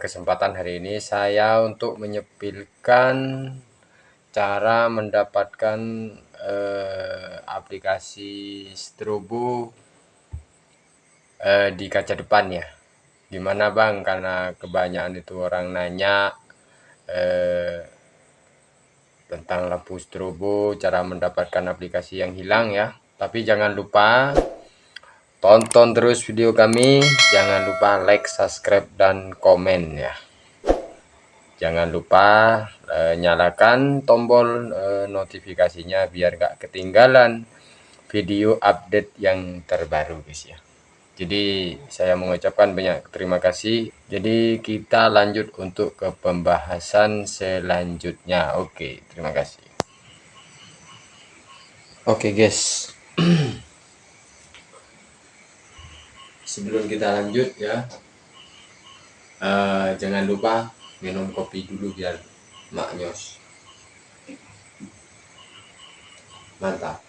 kesempatan hari ini saya untuk menyepilkan cara mendapatkan aplikasi Strobo di kaca depan ya. Gimana Bang? Karena kebanyakan itu orang nanya eh, tentang lampu strobo, cara mendapatkan aplikasi yang hilang ya. Tapi jangan lupa tonton terus video kami, jangan lupa like, subscribe, dan komen ya. Jangan lupa nyalakan tombol notifikasinya biar gak ketinggalan video update yang terbaru guys ya. Jadi saya mengucapkan banyak terima kasih. Jadi kita lanjut untuk ke pembahasan selanjutnya. Oke, terima kasih. Oke guys, sebelum kita lanjut ya, jangan lupa minum kopi dulu biar maknyos. Mantap.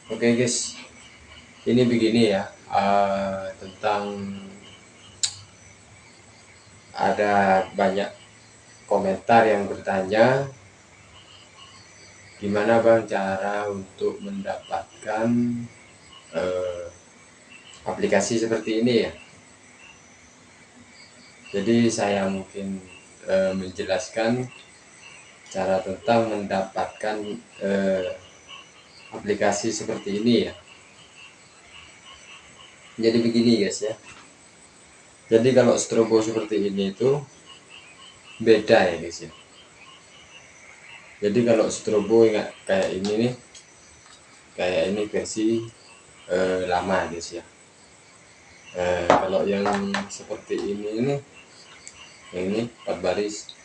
Oke guys, ini begini ya, tentang ada banyak komentar yang bertanya gimana Bang cara untuk mendapatkan aplikasi seperti ini ya. Jadi saya mungkin menjelaskan cara tentang mendapatkan aplikasi seperti ini ya. Jadi begini guys ya. Jadi kalau strobo seperti ini itu beda ya guys ya. Jadi kalau strobo ingat kayak ini nih, kayak ini versi lama guys ya. Kalau yang seperti ini nih, yang ini 4 baris,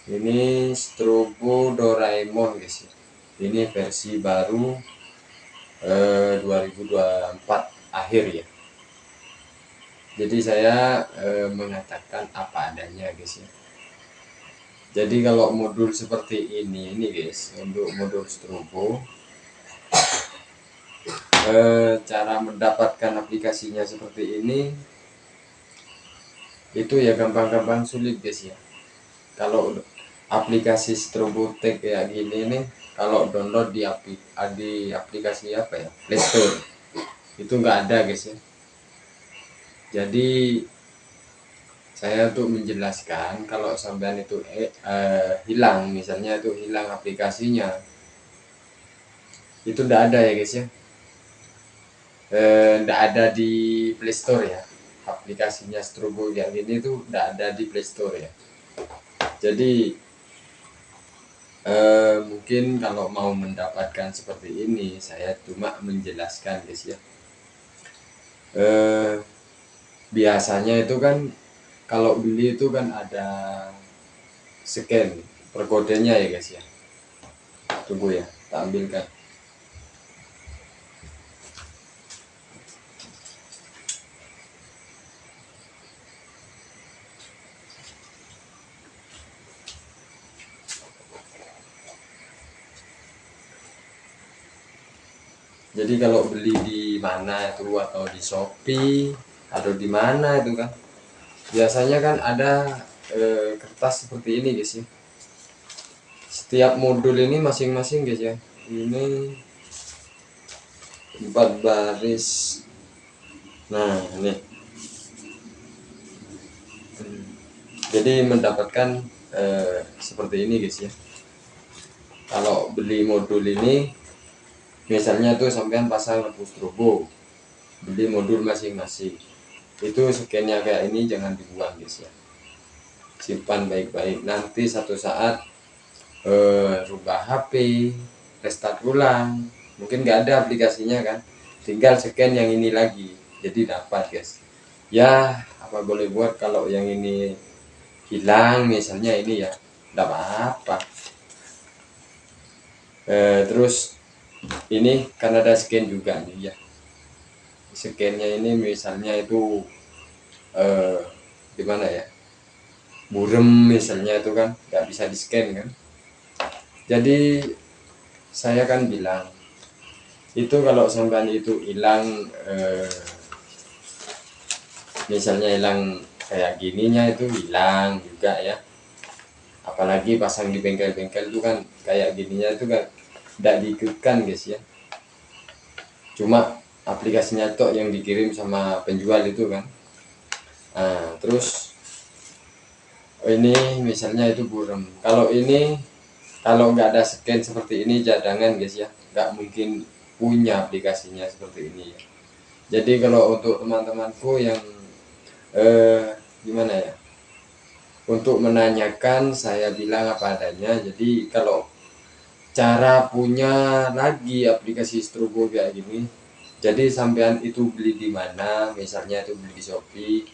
ini strobo Doraemon guys ya. Ini versi baru 2024 akhir ya. Jadi saya mengatakan apa adanya guys ya. Jadi kalau modul seperti ini guys, untuk modul strobo, cara mendapatkan aplikasinya seperti ini itu ya gampang-gampang sulit guys ya. Kalau aplikasi strobo tag kayak gini nih, kalau download di aplikasi apa ya, Play Store, itu nggak ada guys ya. Jadi saya untuk menjelaskan kalau sampean itu hilang, misalnya itu hilang aplikasinya, itu nggak ada ya guys ya, nggak ada di Play Store ya, aplikasinya strobo yang ini tuh nggak ada di Play Store ya. Jadi mungkin kalau mau mendapatkan seperti ini, saya cuma menjelaskan guys ya. Biasanya itu kan kalau beli itu kan ada scan perkodenya ya guys ya. Tunggu ya, tak ambilkan. Jadi kalau beli di mana itu, atau di Shopee atau di mana itu kan, biasanya kan ada kertas seperti ini guys ya. Setiap modul ini masing-masing guys ya. Ini 4 baris. Nah ini. Jadi mendapatkan seperti ini guys ya. Kalau beli modul ini, misalnya tuh sampean pasang lampu strobo, beli modul masing-masing, itu scan-nya kayak ini jangan dibuang guys ya, simpan baik-baik. Nanti satu saat rubah HP, restart ulang, mungkin nggak ada aplikasinya kan, tinggal scan yang ini lagi, jadi dapat guys ya. Apa boleh buat kalau yang ini hilang misalnya ini ya, nggak apa-apa. Terus ini kan ada scan juga nih ya, scan-nya ini misalnya itu gimana ya, burem misalnya itu kan nggak bisa di scan kan. Jadi saya kan bilang Itu kalau sampean itu hilang, misalnya hilang kayak gininya, itu hilang juga ya. Apalagi pasang di bengkel-bengkel itu kan kayak gininya itu kan tidak diikutkan guys ya, cuma aplikasinya tok yang dikirim sama penjual itu kan. Nah, terus ini misalnya itu burem, kalau ini kalau nggak ada scan seperti ini cadangan guys ya, nggak mungkin punya aplikasinya seperti ini ya. Jadi kalau untuk teman-temanku yang gimana ya, untuk menanyakan saya bilang apa adanya. Jadi kalau cara punya lagi aplikasi Strobo kayak gini, jadi sampean itu beli di mana, misalnya itu beli di Shopee,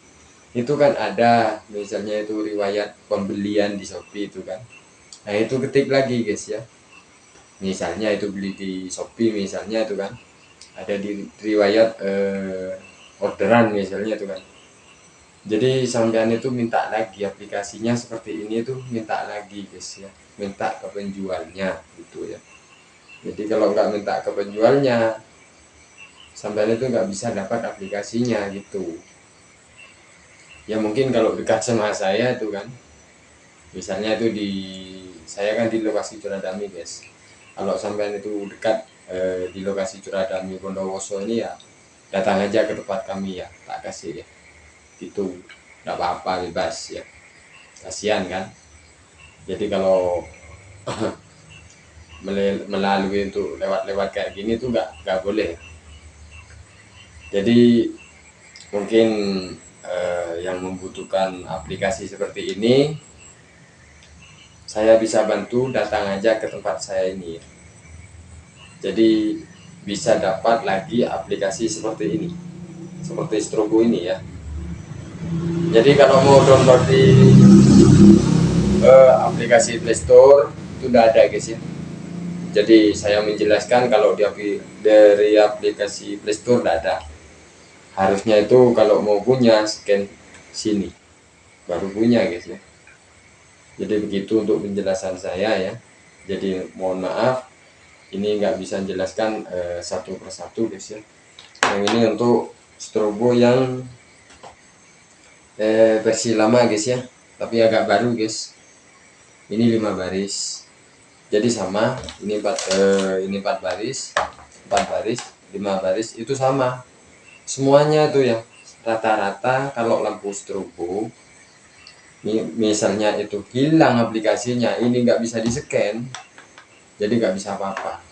itu kan ada misalnya itu riwayat pembelian di Shopee itu kan. Nah itu ketik lagi guys ya, misalnya itu beli di Shopee misalnya itu kan, ada di riwayat orderan misalnya itu kan. Jadi sampean itu minta lagi aplikasinya seperti ini, itu minta lagi guys ya, minta ke penjualnya gitu ya. Jadi kalau nggak minta ke penjualnya, sampean itu nggak bisa dapat aplikasinya gitu ya. Mungkin kalau dekat sama saya itu kan, misalnya itu di, saya kan di lokasi Curadami guys. Kalau sampean itu dekat di lokasi Curadami Bondowoso ini ya, datang aja ke tempat kami ya, tak kasih ya gitu, nggak apa-apa, bebas ya, kasihan kan. Jadi kalau melalui untuk lewat-lewat kayak gini tuh nggak boleh. Jadi mungkin yang membutuhkan aplikasi seperti ini, saya bisa bantu, datang aja ke tempat saya ini. Jadi bisa dapat lagi aplikasi seperti ini, seperti Strobo ini ya. Jadi kalau mau download di aplikasi Play Store itu udah ada guys ya. Jadi saya menjelaskan kalau dari aplikasi Play Store udah ada. Harusnya itu kalau mau punya scan sini baru punya guys ya. Jadi begitu untuk penjelasan saya ya. Jadi mohon maaf ini nggak bisa menjelaskan satu persatu guys ya. Yang ini untuk Strobo yang versi lama guys ya, tapi agak baru guys. Ini 5 baris. Jadi sama, ini 4 baris, 5 baris itu sama. Semuanya tuh ya rata-rata. Kalau lampu strobo misalnya itu hilang aplikasinya, ini nggak bisa di scan, jadi nggak bisa apa-apa.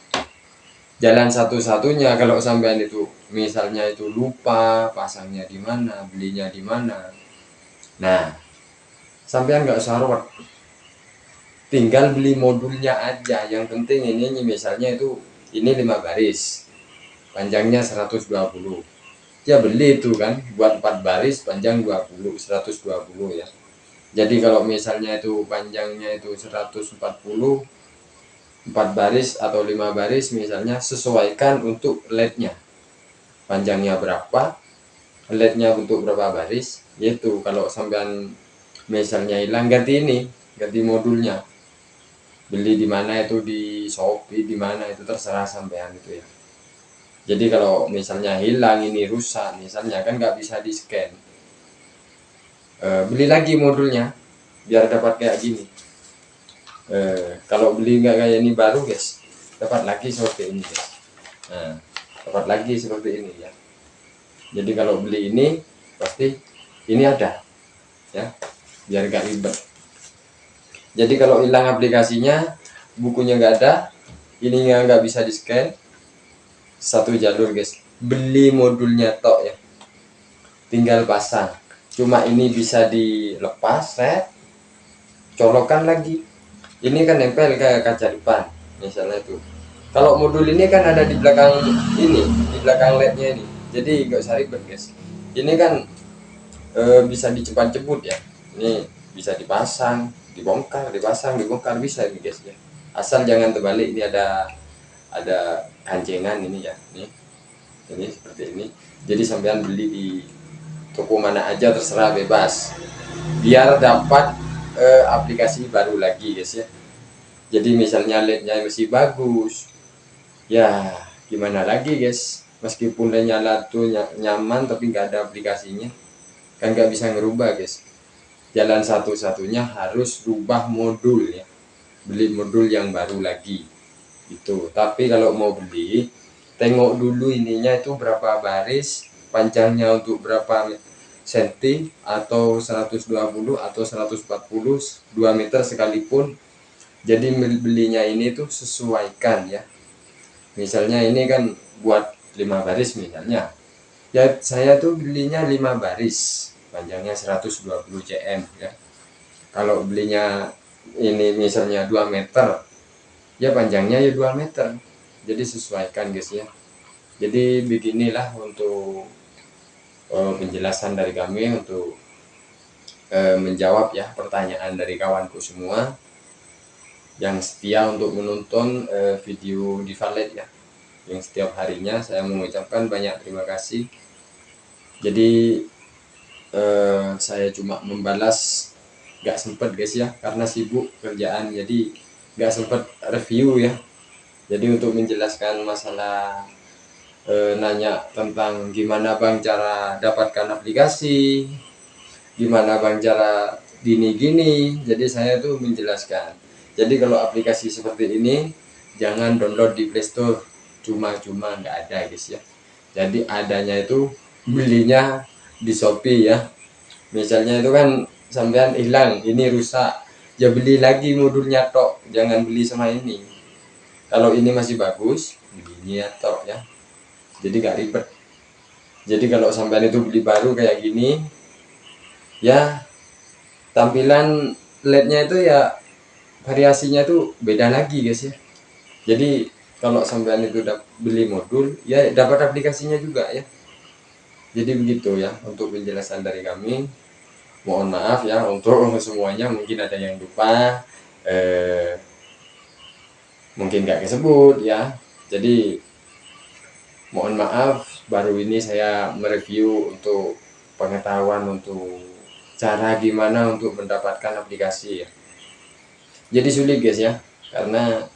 Jalan satu-satunya kalau sampean itu misalnya itu lupa pasangnya di mana, belinya di mana, nah sampean nggak usah ruwet, tinggal beli modulnya aja. Yang penting ini misalnya itu ini 5 baris, panjangnya 120 ya, beli itu kan buat 4 baris panjang 20, 120 ya. Jadi kalau misalnya itu panjangnya itu 140, 4 baris atau 5 baris misalnya, sesuaikan untuk LED-nya, panjangnya berapa, LED-nya untuk berapa baris. Yaitu kalau sampean misalnya hilang, ganti ini, ganti modulnya, beli di mana itu, di Shopee di mana itu terserah sampean itu ya. Jadi kalau misalnya hilang, ini rusak misalnya kan nggak bisa di scan, beli lagi modulnya biar dapat kayak gini. Kalau beli nggak kayak ini baru guys, dapat lagi seperti ini guys. Nah, dapat lagi seperti ini ya. Jadi kalau beli ini pasti ini ada ya, biar nggak ribet. Jadi kalau hilang aplikasinya, bukunya nggak ada, ininya nggak bisa di scan, satu jalur guys, beli modulnya tok ya, tinggal pasang. Cuma ini bisa dilepas, colokan lagi. Ini kan nempel ke kaca depan misalnya itu. Kalau modul ini kan ada di belakang ini, di belakang LED-nya ini, jadi nggak usah ribet guys. Ini kan bisa dicepat-ceput ya, ini bisa dipasang, dibongkar, dipasang, dibongkar, bisa ini guys ya. Asal jangan terbalik. Ini ada kancengan ini ya, ini seperti ini. Jadi sampean beli di toko mana aja terserah, bebas, biar dapat aplikasi baru lagi guys ya. Jadi misalnya LED-nya masih bagus ya, gimana lagi guys, meskipun udah nyala tuh nyaman tapi nggak ada aplikasinya, kan nggak bisa ngerubah guys. Jalan satu-satunya harus rubah modul ya, beli modul yang baru lagi gitu. Tapi kalau mau beli, tengok dulu ininya itu berapa baris, panjangnya untuk berapa senti, atau 120 atau 140, 2 meter sekalipun. Jadi belinya ini tuh sesuaikan ya, misalnya ini kan buat 5 baris misalnya ya, saya tuh belinya 5 baris panjangnya 120 cm ya. Kalau belinya ini misalnya 2 meter ya, panjangnya ya 2 meter, jadi sesuaikan guys ya. Jadi beginilah untuk penjelasan dari kami untuk menjawab ya pertanyaan dari kawanku semua yang setia untuk menonton video di Valet ya, yang setiap harinya. Saya mengucapkan banyak terima kasih. Jadi saya cuma membalas, gak sempet guys ya, karena sibuk kerjaan, jadi gak sempet review ya. Jadi untuk menjelaskan masalah nanya tentang gimana bang cara dapatkan aplikasi, gimana bang cara gini-gini, jadi saya tuh menjelaskan. Jadi kalau aplikasi seperti ini jangan download di Playstore cuma-cuma, nggak ada guys ya. Jadi adanya itu belinya di Shopee ya. Misalnya itu kan sampean hilang, ini rusak, ya beli lagi modulnya tok, jangan beli sama ini. Kalau ini masih bagus, belinya tok ya, jadi gak ribet. Jadi kalau sampean itu beli baru kayak gini ya, tampilan LED-nya itu ya variasinya tuh beda lagi guys ya. Jadi kalau sampean itu udah beli modul ya, dapat aplikasinya juga ya. Jadi begitu ya untuk penjelasan dari kami. Mohon maaf ya untuk semuanya, mungkin ada yang lupa, mungkin gak kesebut ya. Jadi mohon maaf, baru ini saya mereview untuk pengetahuan, untuk cara gimana untuk mendapatkan aplikasi ya. Jadi sulit guys ya, karena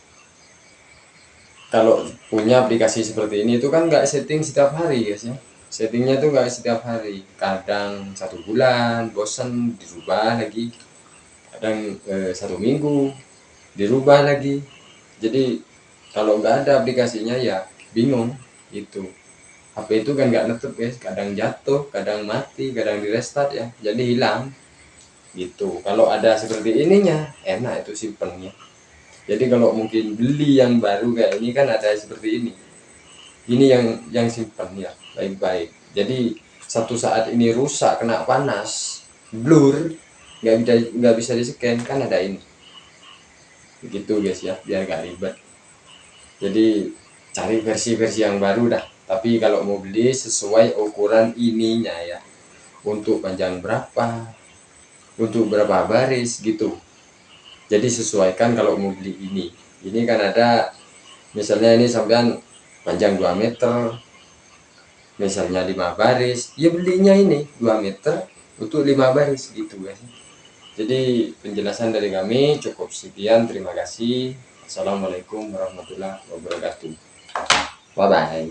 kalau punya aplikasi seperti ini itu kan nggak setting setiap hari guys ya. Settingnya tuh nggak setiap hari, kadang 1 bulan bosan dirubah lagi, kadang 1 minggu dirubah lagi. Jadi kalau nggak ada aplikasinya ya bingung itu. HP itu kan nggak netep guys, kadang jatuh, kadang mati, kadang di restart ya, jadi hilang gitu. Kalau ada seperti ininya enak, itu simpennya. Jadi kalau mungkin beli yang baru kayak ini kan ada seperti ini yang simpen ya baik-baik. Jadi satu saat ini rusak, kena panas, blur, nggak bisa di scan, kan ada ini begitu guys ya, biar gak ribet. Jadi cari versi-versi yang baru dah. Tapi kalau mau beli sesuai ukuran ininya ya, untuk panjang berapa, untuk berapa baris gitu. Jadi sesuaikan kalau mau beli ini kan ada, misalnya ini sampean panjang 2 meter, misalnya 5 baris, ya belinya ini 2 meter untuk 5 baris gitu guys. Jadi penjelasan dari kami cukup sekian, terima kasih. Assalamualaikum warahmatullahi wabarakatuh. Bye bye.